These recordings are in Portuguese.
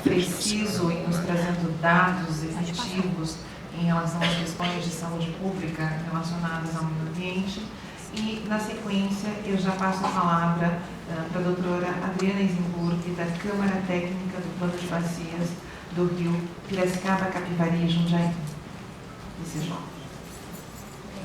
preciso em nos trazendo dados efetivos em relação às questões de saúde pública relacionadas ao meio ambiente. E, na sequência, eu já passo a palavra para a doutora Adriana Eisenburg, da Câmara Técnica do Plano de Bacias do Rio Piracicaba, Capivari e Jundiaí. PCJ.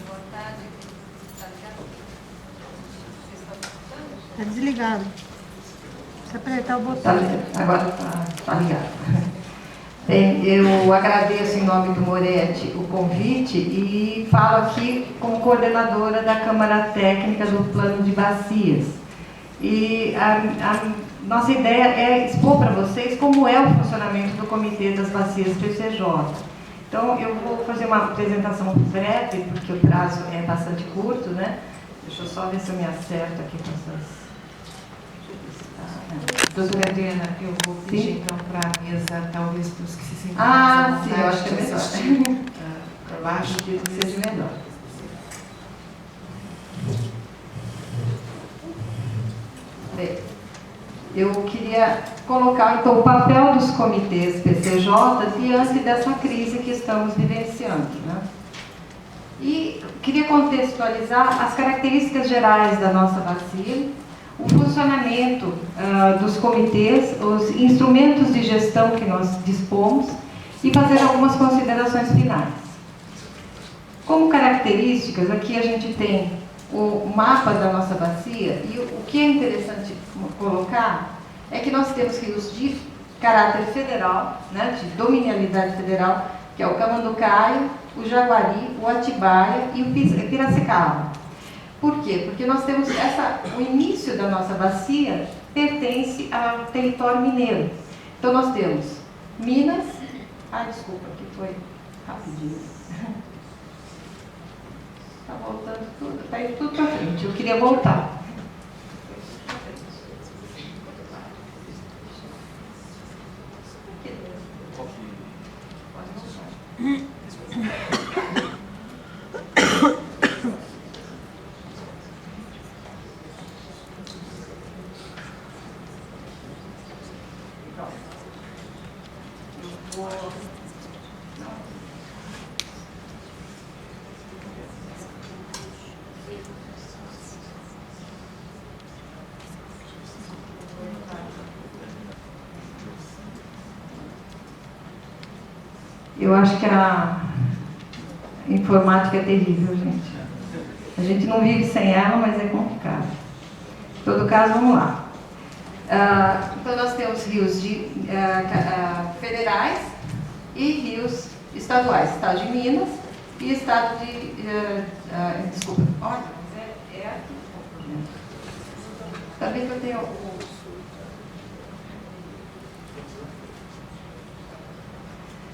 Boa tarde. Está ligado? Está desligado. Se apertar o botão. Agora está ligado. Bem, eu agradeço em nome do Moretti o convite e falo aqui como coordenadora da Câmara Técnica do Plano de Bacias. E a nossa ideia é expor para vocês como é o funcionamento do Comitê das Bacias PCJ. Então, eu vou fazer uma apresentação breve, porque o prazo é bastante curto, né? Deixa eu só ver se eu me acerto aqui com essas... Doutora Adriana, eu vou pedir então para a mesa, talvez para os que se sentem sim, eu acho que é melhor. Para baixo, que seja melhor. Bem, eu queria colocar então o papel dos comitês PCJ diante dessa crise que estamos vivenciando, né? E queria contextualizar as características gerais da nossa bacia, o funcionamento dos comitês, os instrumentos de gestão que nós dispomos e fazer algumas considerações finais. Como características, aqui a gente tem o mapa da nossa bacia e o que é interessante colocar é que nós temos rios de caráter federal, né, de dominialidade federal, que é o Camanducaia, o Jaguari, o Atibaia e o Piracicaba. Por quê? Porque nós temos o início da nossa bacia pertence ao território mineiro. Então nós temos Minas, desculpa, aqui foi rapidinho. Está voltando tudo, está indo tudo para frente, eu queria voltar. Eu acho que a informática é terrível, gente. A gente não vive sem ela, mas é complicado. Em todo caso, vamos lá. Então, nós temos rios federais e rios estaduais. Estado de Minas e estado de... desculpa. Olha, é aqui. Também que eu tenho...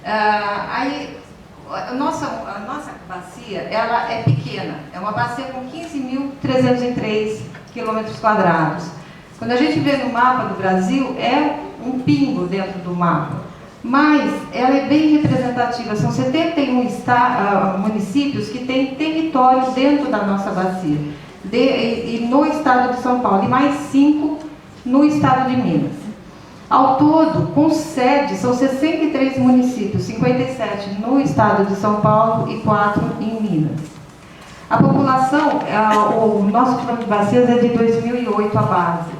A nossa bacia, ela é pequena, é uma bacia com 15.303 km². Quando a gente vê no mapa do Brasil, é um pingo dentro do mapa, mas ela é bem representativa, são 71 municípios que têm território dentro da nossa bacia, e no estado de São Paulo, e mais 5 no estado de Minas. Ao todo, com sede, são 63 municípios, 57 no estado de São Paulo e 4 em Minas. A população, o nosso plano de bacias é de 2008 a base,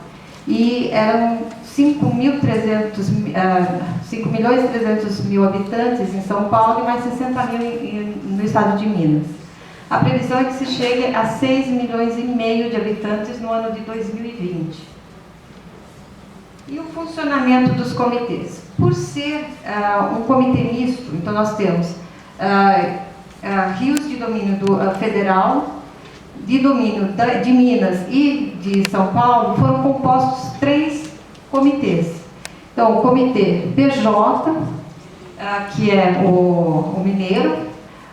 e eram 5.300.000 habitantes em São Paulo e mais 60 mil no estado de Minas. A previsão é que se chegue a 6,5 milhões de habitantes no ano de 2020. E o funcionamento dos comitês? Por ser um comitê misto, então nós temos rios de domínio federal, de domínio de Minas e de São Paulo, foram compostos 3 comitês. Então, o comitê PJ, que é o mineiro,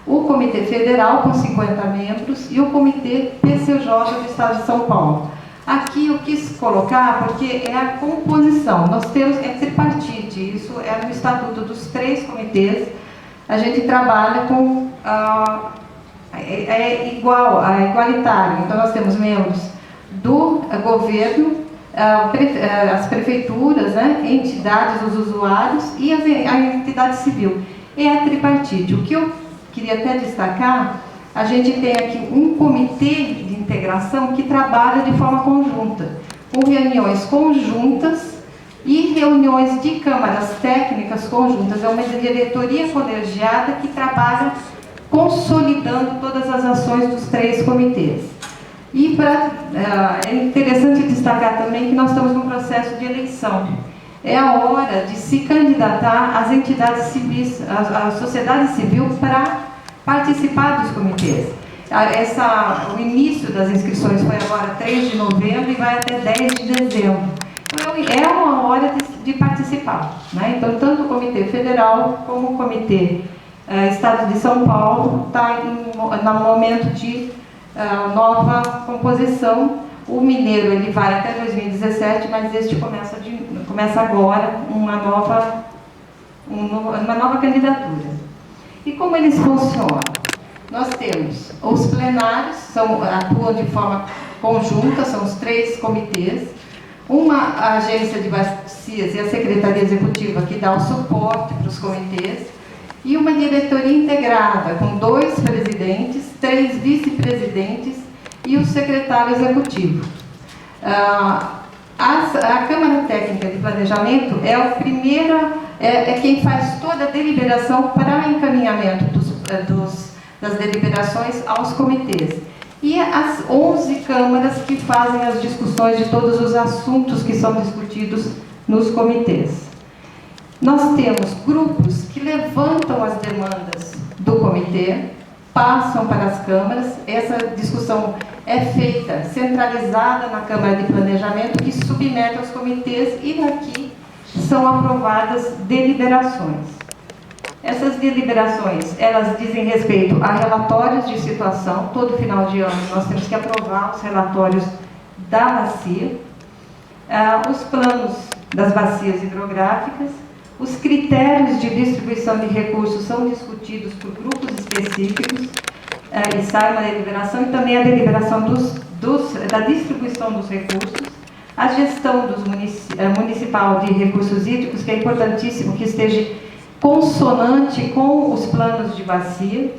o comitê federal, com 50 membros, e o comitê PCJ do estado de São Paulo. Aqui eu quis colocar porque é a composição. Nós temos tripartite, isso é no estatuto dos 3 comitês. A gente trabalha com igualitário. Então nós temos membros do governo, as prefeituras, né, entidades, os usuários e a entidade civil. É a tripartite. O que eu queria até destacar, a gente tem aqui um comitê de integração que trabalha de forma conjunta, com reuniões conjuntas e reuniões de câmaras técnicas conjuntas. É uma diretoria colegiada que trabalha consolidando todas as ações dos 3 comitês. E é interessante destacar também que nós estamos num processo de eleição. É a hora de se candidatar às entidades civis, à sociedade civil, para participar dos comitês. O início das inscrições foi agora 3 de novembro e vai até 10 de dezembro. Então, é uma hora de participar, né? Então, tanto o Comitê Federal como o Comitê Estado de São Paulo está no momento de nova composição. O mineiro ele vai até 2017, mas este começa agora uma nova candidatura. E como eles funcionam? Nós temos os plenários, atuam de forma conjunta, são os 3 comitês, uma agência de bacias e a Secretaria Executiva que dá o suporte para os comitês, e uma diretoria integrada com 2 presidentes, 3 vice-presidentes e o secretário executivo. A Câmara Técnica de Planejamento é quem faz toda a deliberação para o encaminhamento das deliberações aos comitês. E as 11 câmaras que fazem as discussões de todos os assuntos que são discutidos nos comitês. Nós temos grupos que levantam as demandas do comitê, passam para as câmaras, essa discussão é feita, centralizada na Câmara de Planejamento, que submete aos comitês e daqui são aprovadas deliberações. Essas deliberações, elas dizem respeito a relatórios de situação. Todo final de ano nós temos que aprovar os relatórios da bacia, os planos das bacias hidrográficas, os critérios de distribuição de recursos são discutidos por grupos específicos e sai uma deliberação, e também a deliberação da distribuição dos recursos, a gestão municipal de recursos hídricos, que é importantíssimo que esteja consonante com os planos de bacia,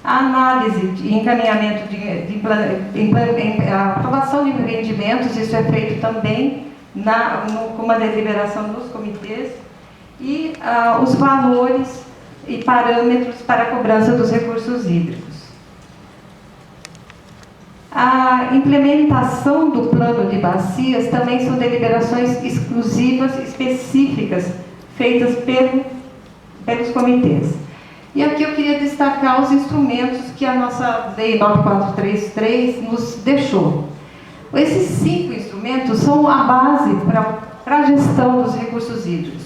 a análise e encaminhamento a aprovação de empreendimentos, isso é feito também com uma deliberação dos comitês, e os valores e parâmetros para a cobrança dos recursos hídricos. A implementação do plano de bacias também são deliberações exclusivas, específicas, feitas pelos comitês. E aqui eu queria destacar os instrumentos que a nossa Lei 9433 nos deixou. Esses 5 instrumentos são a base para a gestão dos recursos hídricos.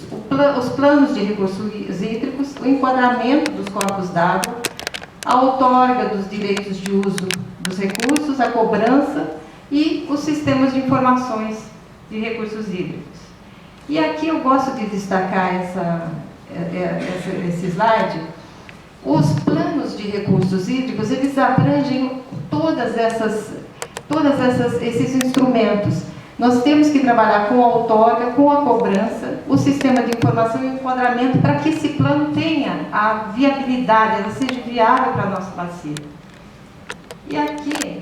Os planos de recursos hídricos, o enquadramento dos corpos d'água, a outorga dos direitos de uso dos recursos, a cobrança e os sistemas de informações de recursos hídricos. E aqui eu gosto de destacar esse slide. Os planos de recursos hídricos, eles abrangem esses instrumentos. Nós temos que trabalhar com a outorga, com a cobrança, o sistema de informação e o enquadramento para que esse plano tenha a viabilidade, ela seja viável para a nossa bacia. E aqui,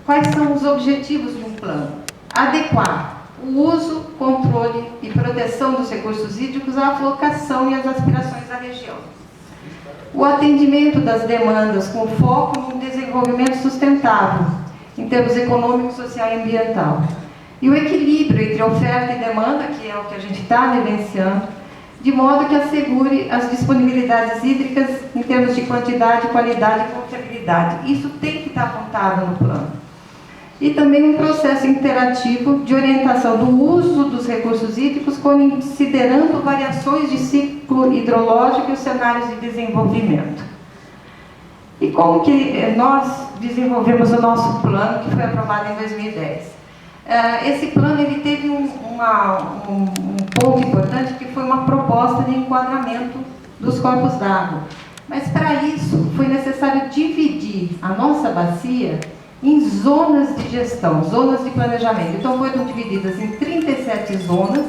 quais são os objetivos de um plano? Adequar o uso, controle e proteção dos recursos hídricos à alocação e às aspirações da região. O atendimento das demandas com foco no desenvolvimento sustentável, em termos econômico, social e ambiental. E o equilíbrio entre oferta e demanda, que é o que a gente está vivenciando, de modo que assegure as disponibilidades hídricas em termos de quantidade, qualidade e confiabilidade. Isso tem que estar apontado no plano. E também um processo interativo de orientação do uso dos recursos hídricos, considerando variações de ciclo hidrológico e os cenários de desenvolvimento. E como que nós desenvolvemos o nosso plano, que foi aprovado em 2010? Esse plano ele teve um ponto importante, que foi uma proposta de enquadramento dos corpos d'água. Mas para isso foi necessário dividir a nossa bacia em zonas de gestão, zonas de planejamento. Então foram divididas em 37 zonas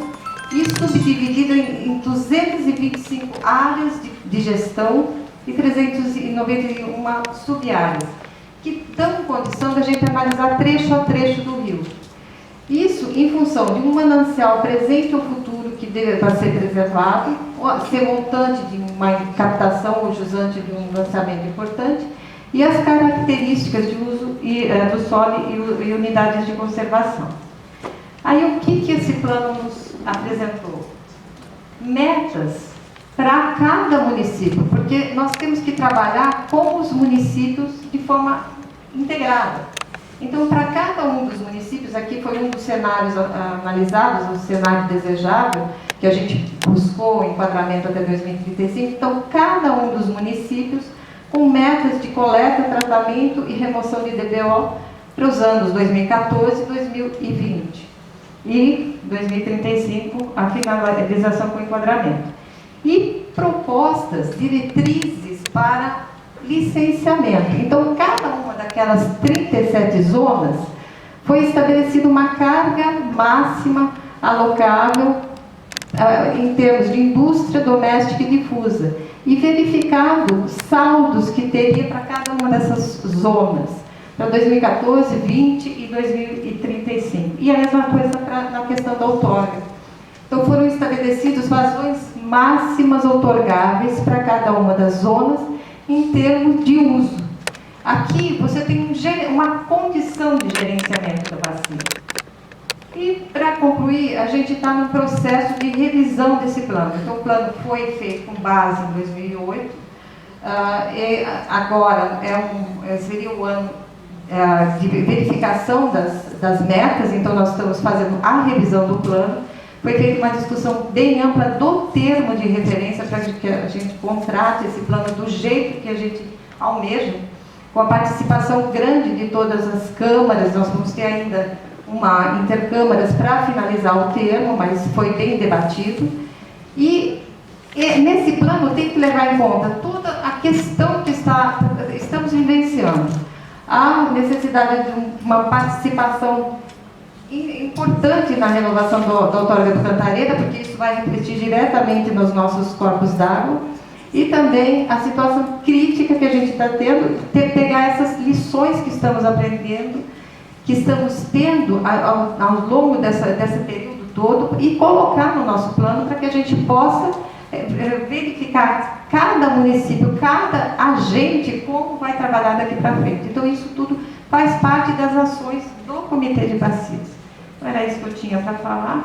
e subdivididas em 225 áreas de gestão e 391 sub-áreas, que dão condição da gente analisar trecho a trecho do rio. Isso em função de um manancial presente ou futuro que deve ser preservado, ser montante de uma captação ou jusante de um lançamento importante, e as características de uso do solo e unidades de conservação. Aí o que esse plano nos apresentou? Metas para cada município, porque nós temos que trabalhar com os municípios de forma integrada. Então, para cada um dos municípios, aqui foi um dos cenários analisados, o cenário desejável, que a gente buscou o enquadramento até 2035. Então, cada um dos municípios com metas de coleta, tratamento e remoção de DBO para os anos 2014 e 2020. E 2035, a finalização com enquadramento. E propostas, diretrizes para licenciamento. Então, cada uma daquelas 37 zonas foi estabelecida uma carga máxima alocável em termos de indústria doméstica e difusa, e verificado saldos que teria para cada uma dessas zonas, para 2014, 2020 e 2035. E a mesma coisa na questão da outorga. Então, foram estabelecidos vazões máximas outorgáveis para cada uma das zonas em termos de uso. Aqui você tem uma condição de gerenciamento da bacia. E, para concluir, a gente está no processo de revisão desse plano. Então, o plano foi feito com base em 2008. E agora seria o ano de verificação das metas. Então, nós estamos fazendo a revisão do plano. Foi feita uma discussão bem ampla do termo de referência para que a gente contrate esse plano do jeito que a gente almeja, com a participação grande de todas as câmaras. Nós vamos ter ainda uma intercâmaras para finalizar o termo, mas foi bem debatido. E nesse plano tem que levar em conta toda a questão que estamos vivenciando. A necessidade de uma participação importante na renovação da outorga do Cantareira, porque isso vai refletir diretamente nos nossos corpos d'água, e também a situação crítica que a gente está tendo, pegar essas lições que estamos aprendendo, que estamos tendo ao longo desse período todo, e colocar no nosso plano para que a gente possa verificar cada município, cada agente, como vai trabalhar daqui para frente. Então, isso tudo faz parte das ações do Comitê de Bacias. Era isso que eu tinha para falar.